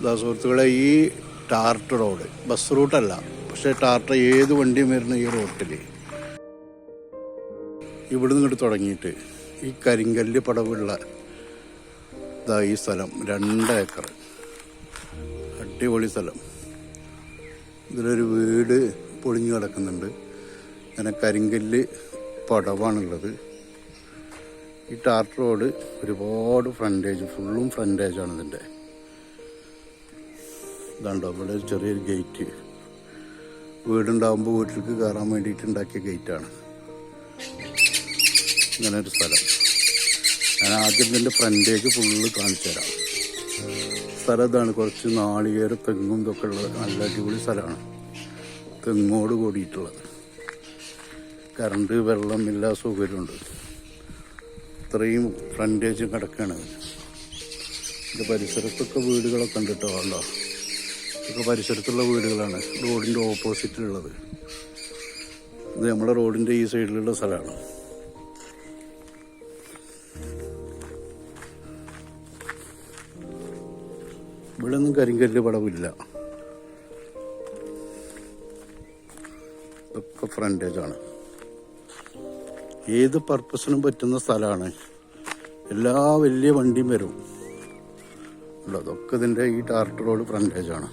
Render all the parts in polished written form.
സുഹൃത്തുക്കളെ, ഈ tart road bus റൂട്ടല്ല, പക്ഷേ ടാർട്ട് ഏത് വണ്ടിയും വരുന്ന ഈ റോട്ടിൽ ഇവിടുന്ന് ഇങ്ങോട്ട് തുടങ്ങിയിട്ട് ഈ കരിങ്കല്ല് പടവുള്ള ഈ സ്ഥലം 2 ഏക്കർ അടിപൊളി സ്ഥലം. ഇതിലൊരു വീട് പൊളിഞ്ഞു കിടക്കുന്നുണ്ട്. അങ്ങനെ കരിങ്കല്ല് പടവാണുള്ളത്. ഈ ടാർട്ട് റോഡ് ഒരുപാട് ഫ്രണ്ടേജ്, ഫുള്ളും ഫ്രണ്ടേജാണ് ഇതിൻ്റെ. ഇതുണ്ടോ, ഇവിടെ ഒരു ചെറിയൊരു ഗേറ്റ്. വീടുണ്ടാകുമ്പോൾ വീട്ടിലേക്ക് കയറാൻ വേണ്ടിയിട്ട് ഉണ്ടാക്കിയ ഗേറ്റാണ്. ഇങ്ങനെ ഒരു സ്ഥലം. ഞാൻ ആദ്യം ഇതിൻ്റെ ഫ്രണ്ടേജ് ഫുള്ള് കാണിച്ചു തരാം. സ്ഥലം ഇതാണ്. കുറച്ച് നാളികേര തെങ്ങും ഇതൊക്കെ ഉള്ളത് നല്ല അടിപൊളി സ്ഥലമാണ്. തെങ്ങോട് കൂടിയിട്ടുള്ളത്. കറണ്ട്, വെള്ളം, എല്ലാ സൗകര്യമുണ്ട്. ഇത്രയും ഫ്രണ്ടേജ് കിടക്കുകയാണ്. ഇത് പരിസരത്തൊക്കെ വീടുകളൊക്കെ ഉണ്ട് കേട്ടോ. ഉണ്ടോ, ഇതൊക്കെ പരിസരത്തുള്ള വീടുകളാണ്. റോഡിൻ്റെ ഓപ്പോസിറ്റിലുള്ളത്. ഇത് നമ്മുടെ റോഡിൻ്റെ ഈ സൈഡിലുള്ള സ്ഥലമാണ്. ഇവിടെ ഒന്നും കരിങ്കല്ല് പടവില്ല. ഇതൊക്കെ ഫ്രണ്ടേജാണ്. ഏത് പർപ്പസിനും പറ്റുന്ന സ്ഥലമാണ്. എല്ലാ വലിയ വണ്ടിയും വരും. അതൊക്കെ ഇതിൻ്റെ ഈ ടാർട്ട് റോഡ് ഫ്രണ്ടേജാണ്.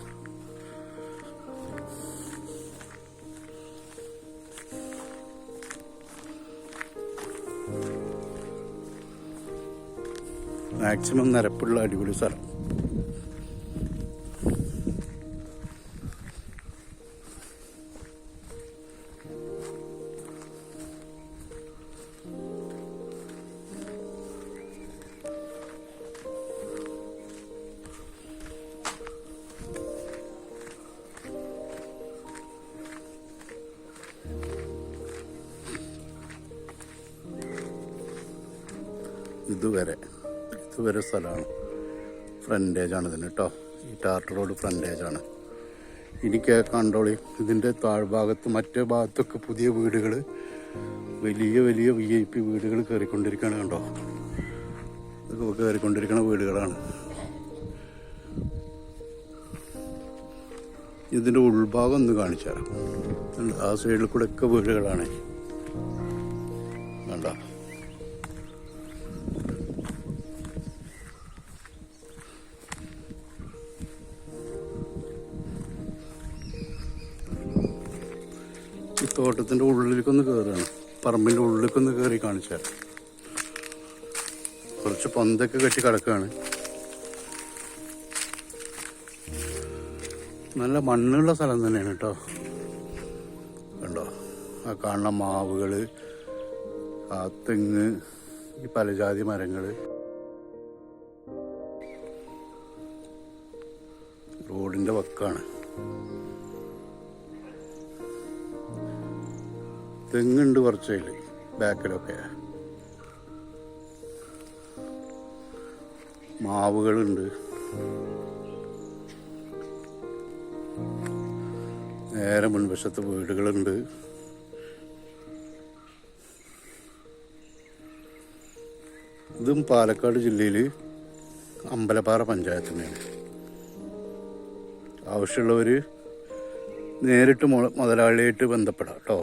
മാക്സിമം നിരപ്പുള്ള അടിപൊളി സ്ഥലം. ഇതുവരെ സ്ഥലമാണ്. ഫ്രണ്ടേജാണ് ഇതിന് കേട്ടോ. ഈ ടാർട്ട് റോഡ് ഫ്രണ്ടേജാണ്. എനിക്ക് കണ്ടോളി, ഇതിൻ്റെ താഴ്ഭാഗത്ത് മറ്റേ ഭാഗത്തൊക്കെ പുതിയ വീടുകൾ, വലിയ വലിയ VIP വീടുകൾ കയറിക്കൊണ്ടിരിക്കുകയാണ്. കണ്ടോ, ഇതൊക്കെ കയറിക്കൊണ്ടിരിക്കുന്ന വീടുകളാണ്. ഇതിൻ്റെ ഉൾഭാഗം ഒന്ന് കാണിച്ചു തരാം. ആ സൈഡിൽ കൂടെ ഒക്കെ വീടുകളാണ്. കണ്ടോ, ഈ തോട്ടത്തിൻ്റെ ഉള്ളിലേക്കൊന്ന് കയറുകയാണ്. പറമ്പിൻ്റെ ഉള്ളിലേക്കൊന്ന് കയറി കാണിച്ചു തരാം. കുറച്ച് പന്തൊക്കെ കെട്ടി കിടക്കുകയാണ്. നല്ല മണ്ണുള്ള സ്ഥലം തന്നെയാണ് കേട്ടോ. കണ്ടോ, ആ കാണുന്ന മാവുകൾ, ആ തെങ്ങ്, ഈ പലജാതി മരങ്ങൾ. റോഡിൻ്റെ വക്കാണ്. തെങ്ങുണ്ട് കുറച്ചതിൽ, ബാക്കിലൊക്കെ മാവുകളുണ്ട്. നേരെ മുൻവശത്ത് വീടുകളുണ്ട്. ഇതും പാലക്കാട് ജില്ലയിൽ അമ്പലപ്പാറ പഞ്ചായത്തിനാണ്. ആവശ്യമുള്ളവർ നേരിട്ട് മുതലാളിയായിട്ട് ബന്ധപ്പെടാം കേട്ടോ.